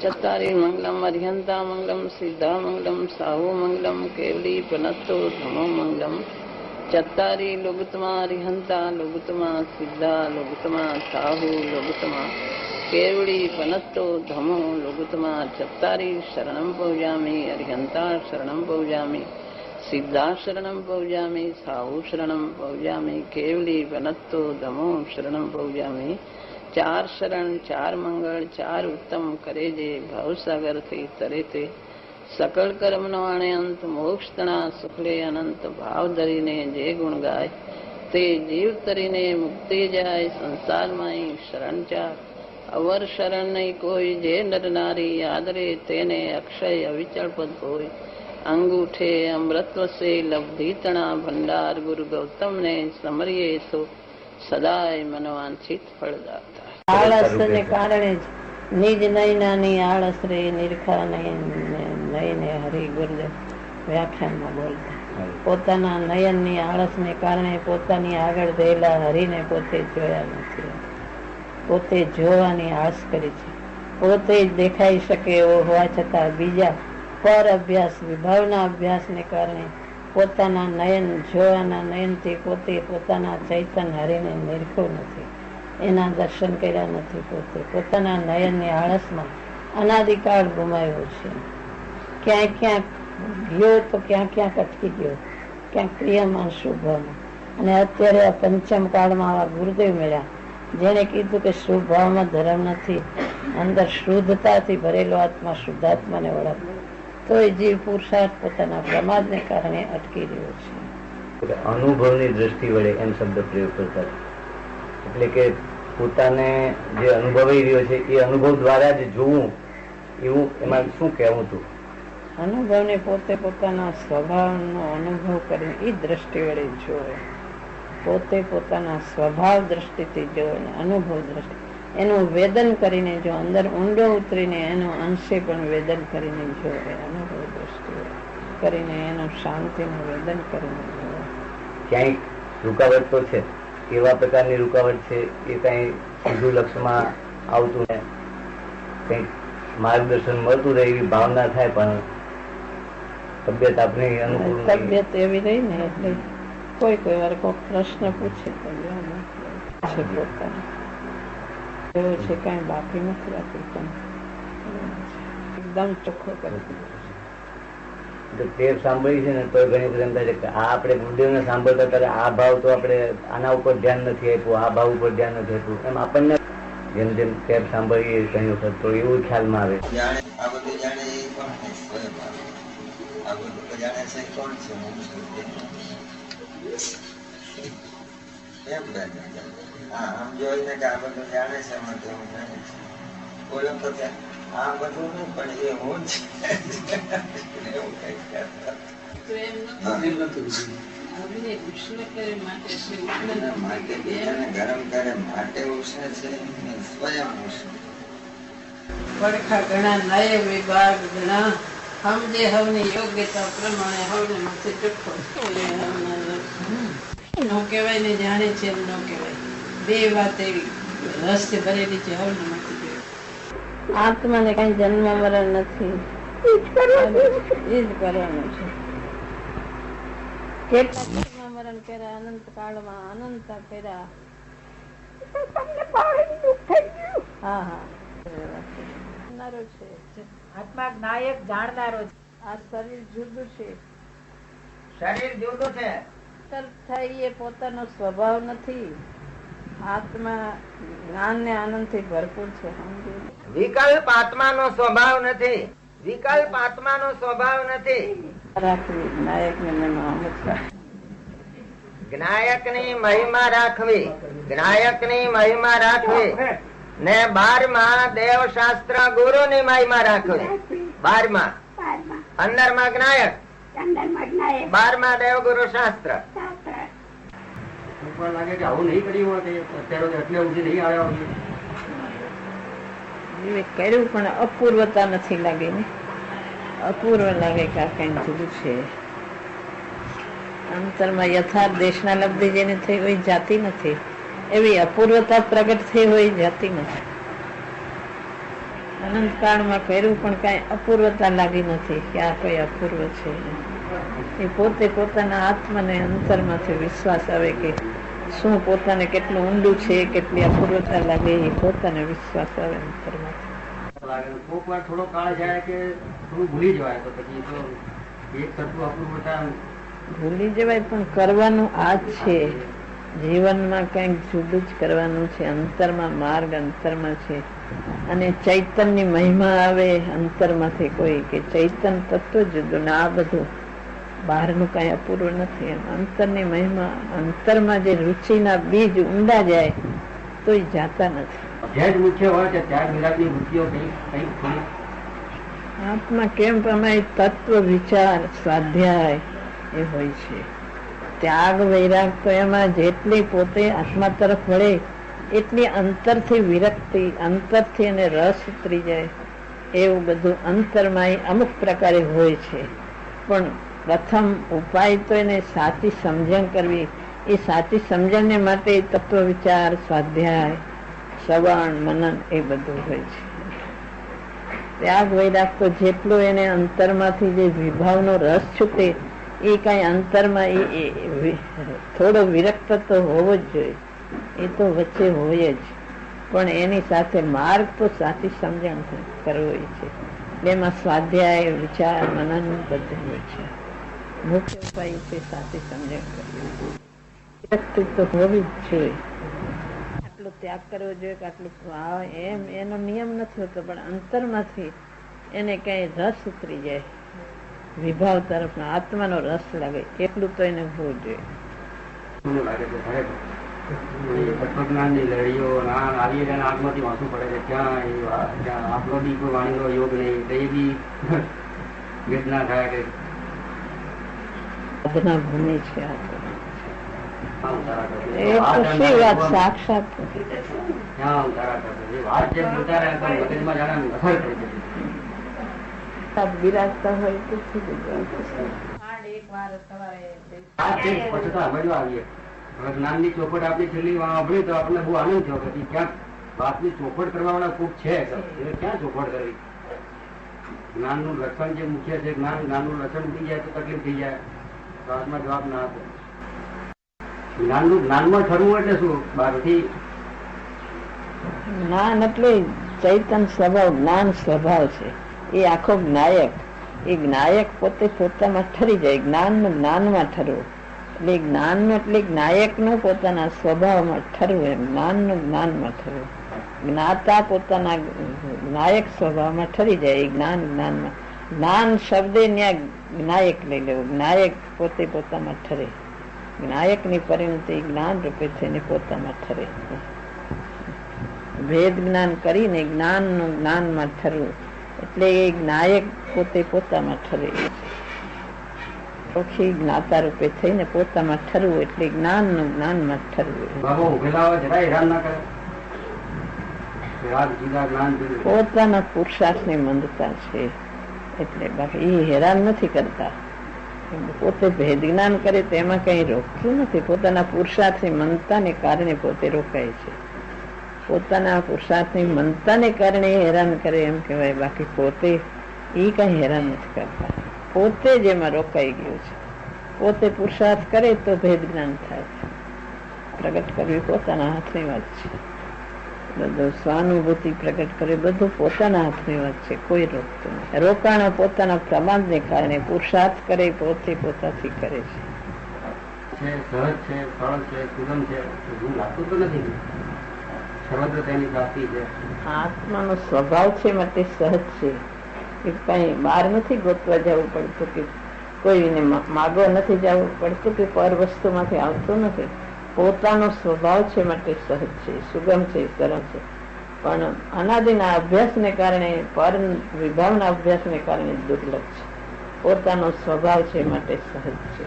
चत्तारि मंगलम अर्हंता मंगलम सिद्धा मंगलम साहु मंगलम केवली पनत्तो धमो मंगलम चत्तारि लोगुतमा अर्हंता लोगुतमा सिद्धा लोगुतमा साहु लोगुतमा केवली पनत्तो धमो लोगुतमा चत्तारि शरणं पौजामि अर्हंता शरणं पौजामि सिद्धा शरणं पौजामि साहु शरणं पौजामि केवली पनत्तो धमो शरणं पौजामि चार शरण चार मंगल चार उत्तम करे जे भवसागर थी तरे ते सकल कर्म नो आणे अंत मोक्ष तणा सुखले अनंत भाव धरीने जे गुण गाय ते जीव तरीने मुक्ति जाय संसार माई शरण चार अवर शरण नहीं कोई जे नर नारी आदरे तेने अक्षय अविचल पद कोई अंगूठे अमृतव से लब्धि तणा भंडार गुरु गौतम ने समरिये सो સદાય મનવાંછિત ફળદાતા. આળસને કારણે જ નિજ નયનાની આળસ રે નિરખા નયને હરિ ગુરુદેવ વ્યાખ્યાનમાં બોલતા પોતાના નયનની આળસને કારણે પોતાની આગળ રહેલા હરિને પોતે જોયા નથી, પોતે જોવાની આળસ કરી છે. પોતે જ દેખાઈ શકે એવો હોવા છતાં બીજા પર અભ્યાસ વિભાવના અભ્યાસને કારણે પોતાના નયન જોવાના નયનથી પોતે પોતાના ચૈતન હરિને નિરખ્યો નથી, એના દર્શન કર્યા નથી. પોતે પોતાના નયનની આળસમાં અનાદિકાળ ગુમાવ્યો છે. ક્યાંક ક્યાંક ગયો તો ક્યાંક ક્યાંક અટકી ગયો, ક્યાંક પ્રિયમાં શુભમાં. અને અત્યારે આ પંચમ કાળમાં આવા ગુરુદેવ મળ્યા જેને કીધું કે શુભ ભાવમાં ધર્મ નથી, અંદર શુદ્ધતાથી ભરેલો આત્મા શુદ્ધાત્માને ઓળખ, તો એ જીવ પુરુષાર્થ પોતાના પ્રમાદને કારણે અટકી રહ્યો છે. અનુભવની દ્રષ્ટિ વડે એમ શબ્દ પ્રયોગ કરતા, એટલે કે પોતાને જે અનુભવાઈ રહ્યો છે એ અનુભવ દ્વારા જ જોવું, એવું એમાં શું કહેવું હતું? અનુભવને પોતે પોતાના સ્વભાવનો અનુભવ કરીને એ દ્રષ્ટિ વડે જોવે, પોતે પોતાના સ્વભાવ દ્રષ્ટિથી જોવે, અનુભવ દ્રષ્ટિ એનું વેદન કરીને જો અંદર ઊંડો ઉતરીને એનું અંશે પણ વેદન કરીને જોવે, અનુભવ દ્રષ્ટિ કરીને એનું શાંતિનું વેદન કરીને જોવે. ક્યાંય રૂકાવટ તો છે, કેવા પ્રકારની રૂકાવટ છે એ કઈ સીધું લક્ષ્યમાં આવતું ને કઈક માર્ગદર્શન મળતું રહે એવી ભાવના થાય, પણ તબિયત આપણી અનુકૂળ તબિયત એવી રહી ને એટલે કોઈ કોઈ વાર કોઈ પ્રશ્ન પૂછે તો છે પોતાને એવો છે, કઈ બાકી નથી રાખી, એકદમ ચોખ્ખો કરી દીધો. ટેપ સાંભળી છે ને તો ઘણી વખત એમ થાય છે કે આ આપણે ગુરુદેવને સાંભળતા ત્યારે આ ભાવ તો આપણે આના ઉપર ધ્યાન નથી આપ્યું, આ ભાવ ઉપર ધ્યાન નથી આપ્યું, એમ આપણને જેમ જેમ ટેપ સાંભળીએ ઘણી વખત તો એવું ખ્યાલમાં આવે. આમ જોઈને કે આ બધું જાણે છે, બોલો તો આ બધું નહીં પણ એ હું જ ગરમ કરે માટે ઉષ્ણ છે, સ્વયં ઉષ્ણ. પડખા ઘણા નય વિભાગ ઘણા સમજે હવની યોગ્યતા પ્રમાણે હવને માથે ચોખ્ખો ન કહેવાય ને જાણે છે એમ ન કહેવાય. બે વાત એવી રહસ્ય ભરેલી છે. હવને માથે આત્માને કઈ જન્મ મરણ નથી, એ જ કરવાનું છે. કેટલા જન્મ મરણ કર્યા અનંત કાળમાં, અનંત કર્યા. હા હા છે. આત્મા નાયક જાણનારો છે. આ શરીર જુદું છે, શરીર જુદું છે. થાય એ પોતાનો સ્વભાવ નથી. આત્મા જ્ઞાન ને આનંદ થી ભરપૂર છે. વિકલ્પ આત્માનો સ્વભાવ નથી, વિકલ્પ આત્માનો સ્વભાવ નથી. રાખવી નાયક ને જ્ઞાયક ની મહિમા રાખવી, જ્ઞાયક ની મહિમા રાખવી ને 12માં દેવ શાસ્ત્ર ગુરુ ની મહિમા રાખવી. 12માં 15માં જ્ઞાયક, 12માં દેવ ગુરુ શાસ્ત્ર. લાગે કે આવું નહીં કર્યું અત્યારે એટલે સુધી નહીં આવ્યા, કર્યું પણ અપૂર્વતા નથી લાગે ને, અપૂર્વ લાગે કે આ કઈ જુદું છે. અંતરમાં યથાર્થ દેશના લબ્ધિ જેને થઈ હોય જાતિ નથી, એવી અપૂર્વતા પ્રગટ થઈ હોય જાતિ નથી. અનંતકાળમાં કર્યું પણ કઈ અપૂર્વતા લાગી નથી કે આ કોઈ અપૂર્વ છે. એ પોતે પોતાના આત્માને અંતરમાંથી વિશ્વાસ આવે કે શું પોતાને કેટલું ઊંડું છે, કેટલી અપૂર્વતા લાગે, એ પોતાને વિશ્વાસ આવે અંતરમાંથી. કોક વાર થોડો કાળ જાય કે થોડું ભૂલી જવાય તો પછી તો એક સરખું અપૂર્વતા ભૂલી જવાય, પણ કરવાનું આ જ છે. જીવનમાં કંઈક જુદું જ કરવાનું છે. અંતરમાં માર્ગ અંતરમાં છે. અને ચૈતનની મહિમા આવે અંતરમાંથી કોઈ કે ચૈતન તત્વ જુદું ને આ બધું બહારનું કઈ અપૂર્વ નથી. એમ અંતરની મહિમા, અંતરમાં જે રુચિના બીજ ઊંડા જાય તો એ જાતા નથી. મુખ્ય હોય છે ત્યાગ વિરાગની વૃત્તિઓ કઈ આત્મા કેમ પ્રમાણે તત્વ વિચાર સ્વાધ્યાય એ હોય છે. ત્યાગ વૈરાગ તો એમાં જેટલી પોતે આત્મા તરફ વળે એટલી અંતરથી વિરક્તિ, અંતરથી એને રસ ઉતરી જાય, એવું બધું અંતરમાં અમુક પ્રકારે હોય છે. પણ પ્રથમ ઉપાય તો એને સાચી સમજણ કરવી. એ સાચી સમજણને માટે તત્વ વિચાર સ્વાધ્યાય શ્રવણ મનન એ બધું હોય છે. ત્યાગ વૈરાગ તો જેટલો એને અંતરમાંથી જે વિભાવનો રસ છૂટે એ કઈ અંતરમાં થોડો વિરક્ત તો હોવો જ જોઈએ. એ તો વચ્ચે હોય જ, પણ એની સાથે માર્ગ તો સાચી સમજણ કરવો છે. એમાં સ્વાધ્યાય વિચાર મનન બધું હોય છે. મુખ્ય ઉપાય છે સાચી સમજણ કરવી. વિરક્તિ તો હોવી જ જોઈએ. આટલો ત્યાગ કરવો જોઈએ કે આટલું એમ એનો નિયમ નથી હોતો, પણ અંતરમાંથી એને કઈ રસ ઉતરી જાય, વિભાવ તરફ આત્માનો રસ લાગે, એટલું તો એને હોવું જોઈએ. તત્વજ્ઞાનની લડીઓ આવી આત્માથી વાંચવું પડે છે. ક્યાં આપણો બી કોઈ વાણીનો યોગ નહીં, તો એ બી વેદના થાય કે સાધના ભૂમિ છે. એ ખુશી વાત સાક્ષાત બિરાજતા હોય તો જ્ઞાન ની ચોપટ આપણી છેલ્લી વાપરી તો આપણને બહુ આનંદ થયો. પછી ક્યાંક વાતની ચોપટ કરવા વાળા ખૂબ છે, ક્યાં ચોપટ કરવી? જ્ઞાન નું લક્ષણ જે મુખ્ય છે, જ્ઞાન નું લક્ષણ ઉઠી જાય તો તકલીફ થઈ જાય, તો હાથમાં જવાબ ના આપે. જ્ઞાનમાં ઠરવું એટલે શું? બહારથી જ્ઞાન એટલે ચૈતન સ્વભાવ, જ્ઞાન સ્વભાવ છે. એ આખો જ્ઞાયક, એ જ્ઞાયક પોતે પોતામાં ઠરી જાય. જ્ઞાનનું જ્ઞાનમાં ઠરવું એટલે જ્ઞાનનું એટલે જ્ઞાયકનું પોતાના સ્વભાવમાં ઠરવું. એમ જ્ઞાનનું જ્ઞાનમાં ઠરવું. જ્ઞાતા પોતાના જ્ઞાયક સ્વભાવમાં ઠરી જાય. એ જ્ઞાન જ્ઞાનમાં, જ્ઞાન શબ્દે ત્યાં જ્ઞાયક લઈ લેવું. જ્ઞાયક પોતે પોતામાં ઠરે. જ્ઞાયક ની પરિણતિ જ્ઞાન રૂપે થઈને પોતામાં ઠરે. ભેદ જ્ઞાન કરીને જ્ઞાન નું જ્ઞાનમાં ઠરવું એટલે એ જ્ઞાયક પોતે પોતામાં ઠરે. ઓછી જ્ઞાતા રૂપે થઈને પોતામાં ઠરવું એટલે જ્ઞાન નું જ્ઞાનમાં ઠરવું. પોતાના પુરુષાર્થ ની મંદતા છે એટલે બાકી એ હેરાન નથી કરતા. પોતે ભેદ જ્ઞાન કરે તો એમાં કઈ રોકતું નથી. પોતાના પુરુષાર્થ ની મનતાને કારણે પોતે રોકાય છે. પોતાના પુરુષાર્થ ની મનતાને કારણે હેરાન કરે એમ કહેવાય. બાકી પોતે એ કઈ હેરાન નથી કરતા. પોતે જ એમાં રોકાઈ ગયું છે. પોતે પુરુષાર્થ કરે તો ભેદ જ્ઞાન થાય છે. પ્રગટ કરવી પોતાના હાથની વાત છે. બધું સ્વાનુભૂતિ પ્રગટ કરે બધું પોતાના હાથની વાત છે. કોઈ રોકતું નથી. રોકાણ પોતાના પ્રમાદ ને કારણે પુરુષાર્થ કરે પોતે પોતાથી કરે છે. સહજ છે, સરળ છે, સુગમ છે, એવું લાગતું તો નથી. સર્વત્ર તેની પ્રાપ્તિ છે. આત્માનો સ્વભાવ છે માટે સહજ છે. એ કઈ બહાર નથી ગોતવા જવું પડતું કે કોઈને માગવા નથી જવું પડતું કે પર વસ્તુ માંથી આવતું નથી. પોતાનો સ્વભાવ છે માટે સહજ છે, સુગમ છે, સરળ છે. પણ અનાદિના અભ્યાસને કારણે, પર વિભાવના અભ્યાસને કારણે દુર્લભ છે. પોતાનો સ્વભાવ છે માટે સહજ છે.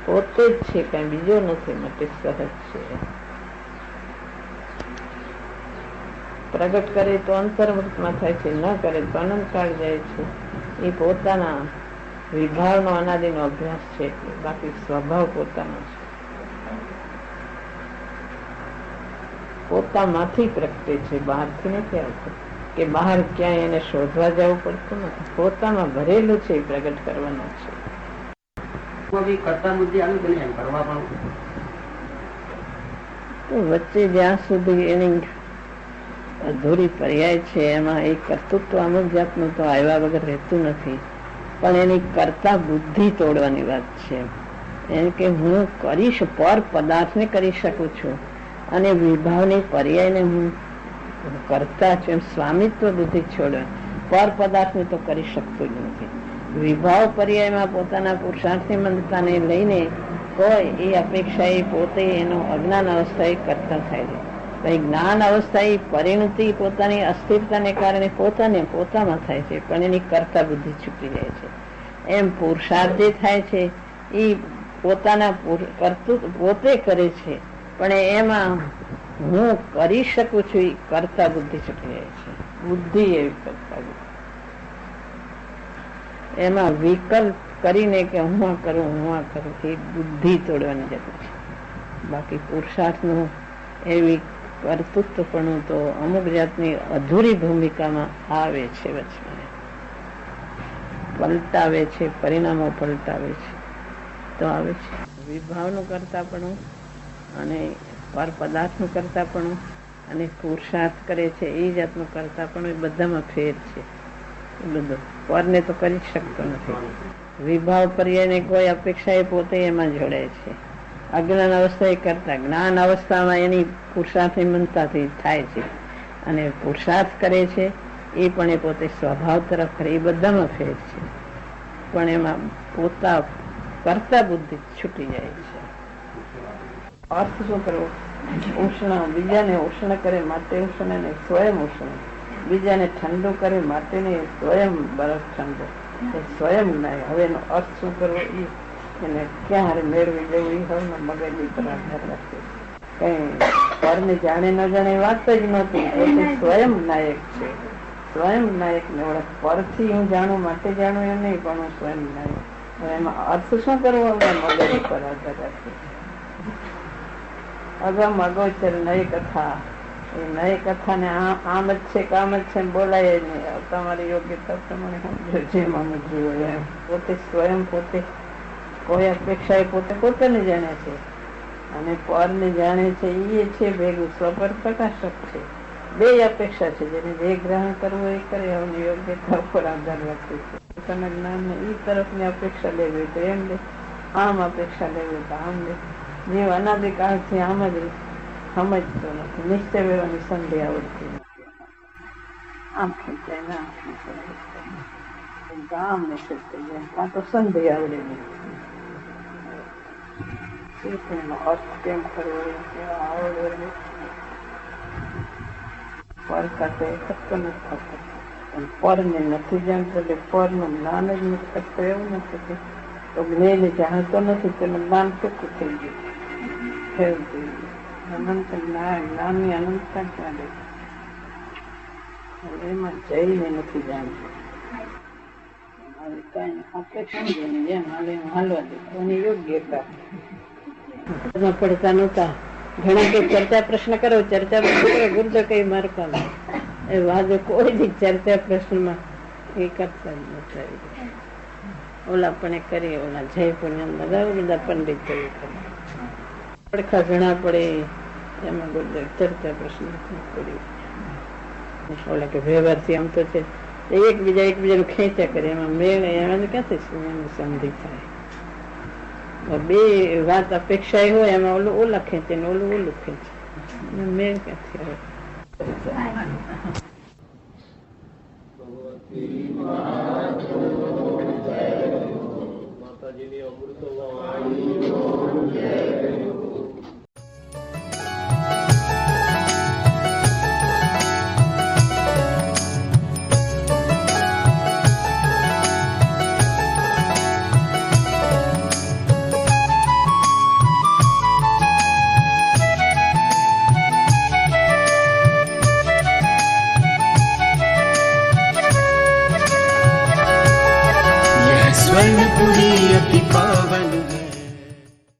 પોતે જ છે, કઈ બીજો નથી માટે સહજ છે. પ્રગટ કરે તો અંતર્મુક્તમાં થાય છે, ન કરે તો અનંતકાળ જાય છે. એ પોતાના વિભાવનો અનાદિનો અભ્યાસ છે. બાકી સ્વભાવ પોતાનો છે. પોતામાંથી પ્રગટે છે, બહારથી નથી આવતું કે બહાર ક્યાંય એને શોધવા જવું પડતું નથી. પોતામાં ભરેલું છે, પ્રગટ કરવાનું છે. તો વચ્ચે જ્યાં સુધી એની અધૂરી પર્યાય છે એમાં એ કર્તૃત્વ અમુક જાતનું તો આવ્યા વગર રહેતું નથી, પણ એની કરતા બુદ્ધિ તોડવાની વાત છે. એમ કે હું કરીશ, પર પદાર્થને કરી શકું છું અને વિભાવની પર્યાયને હું કરતા છું, એમ સ્વામિત્વ બુદ્ધિ છોડવા. પર પદાર્થને તો કરી શકતું જ નથી. વિભાવ પર્યાયમાં પોતાના પુરુષાર્થની મંદતાને લઈને કોઈ એ અપેક્ષા એ પોતે એનો અજ્ઞાન અવસ્થા એ કરતા થાય છે. જ્ઞાન અવસ્થા એ પરિણતિ પોતાની અસ્થિરતાને કારણે પોતામાં થાય છે, પણ એની કરતા બુદ્ધિ છૂટી જાય છે. એમ પુરુષાર્થ જે થાય છે એ પોતાના પોતે કરે છે, પણ એમાં હું કરી શકું છું એ કરતા બુદ્ધિ છૂટી જાય છે. બુદ્ધિ એવી કરતા બુદ્ધિ એમાં વિકલ્પ કરીને કે હું આ કરું એ બુદ્ધિ તોડવાની જરૂર છે. બાકી પુરુષાર્થનું એવી કર્તૃત્વપણું તો અમુક જાતની અધૂરી ભૂમિકામાં આવે છે, વચમાં પલટાવે છે, પરિણામો પલટાવે છે તો આવે છે. વિભાવનું કરતાપણું અને પર પદાર્થનું કરતાપણું અને પુરુષાર્થ કરે છે એ જાતનું કરતાપણું, એ બધામાં ફેર છે. એ બધું પરને તો કરી શકતો નથી. વિભાવ પર્યાયને કોઈ અપેક્ષા એ પોતે એમાં જોડાય છે. અજ્ઞાન અવસ્થા એ કરતા જ્ઞાન અવસ્થામાં એની પુરુષાર્થની મનતાથી થાય છે, અને પુરુષાર્થ કરે છે એ પણ એ પોતે સ્વભાવ તરફ કરે. એ બધામાં ફેર છે, પણ એમાં પોતા કરતા બુદ્ધિ છૂટી જાય છે. અર્થ શું કરવો? ઉષ્ણ, બીજાને ઉષ્ણ કરે માટે ઉષ્ણ ને સ્વયં ઉષ્ણ, બીજાને ઠંડુ કરે માટે ને સ્વયં બરફ ઠંડો, સ્વયં નાય. હવે એનો અર્થ શું કરવો એને ક્યાં મેળવી લેવું એ હવે મગજ પર આધાર રાખે. કઈ પરને જાણે ન જાણે વાત જ નહોતી. પોતે સ્વયં નાયક છે. સ્વયં નાયક ને ઓળખ. પરથી હું જાણું માટે જાણું એમ નહીં, પણ હું સ્વયં નાયક. હવે એમાં અર્થ શું કરવો હવે મગજ પર આધાર રાખે. અગમ અગોચર નય કથા, એ નય કથા ને આમ જ છે કામ જ છે બોલાય જ નહીં. તમારી યોગ્યતા પ્રમાણે સમજો, જેમ સમજવું હોય એમ. પોતે સ્વયં પોતે કોઈ અપેક્ષા એ પોતાને જાણે છે, અને પરને જાણે છે એ છે ભેગું સ્વપર પ્રકાશક છે. બે અપેક્ષા છે, જેને જે ગ્રહણ કરવું એ કરે. હવે યોગ્યતા ઉપર આધાર રાખે છે. પોતાના જ્ઞાન ને એ તરફની અપેક્ષા લેવી તો એમ લે, આમ અપેક્ષા લેવી તો આમ લે. જીવ અનાદિકાળથી આમ જ સમજતો નથી. નિશ્ચય વ્યવહારની સંધિ આવડતી નથી. આમ ખેંચાય ના આમ નિશ્ચિત થઈ જાય, કાં તો સંધિ આવડે નહીં. અર્થ કેમ કરવો આવડે પર સાથે સત્ય નથી થતો, પણ પરને નથી જાણતો એટલે પરનું જ્ઞાન જ નથી થતું. એવું નથી તો જ્ઞેય જાણતો નથી, તેનું જ્ઞાન ટૂંકું થઈ ગયું. અનંત જ્ઞાનની અનંતતા ક્યાં દે? એમાં જઈને નથી જાણતું. કઈ અપેક્ષા નહીં, જેમ હાલે એમ હાલવા દે. એની યોગ્યતા પડતા નહોતા. ઘણા કે ચર્ચા પ્રશ્ન કરો, ચર્ચા પ્રશ્ન કરો, ગુરુદેવ કઈ મારું કામ. એ વાદો કોઈ દી ચર્ચા પ્રશ્નમાં એ કરતા જ નથી. ઓલા પણ એ કરીએ, ઓલા જય પુણ્યમ બધા પંડિત કરે. પડખા ઘણા પડે એમાં ગુરુદેવ ચર્ચા પ્રશ્ન કર્યું. ઓલા કે વ્યવહારથી આમ તો છે એકબીજાનું ખેંચ્યા કરે, એમાં મેળ એમાં ક્યાંથી સંધિ થાય? બે વાત અપેક્ષા એ હોય, એમાં ઓલું ઓલા ખેંચે ને ઓલું ખેંચે, મેળ ક્યાંથી આવે? માતાજીની અમૃત स्वर्णपुरी अति पावन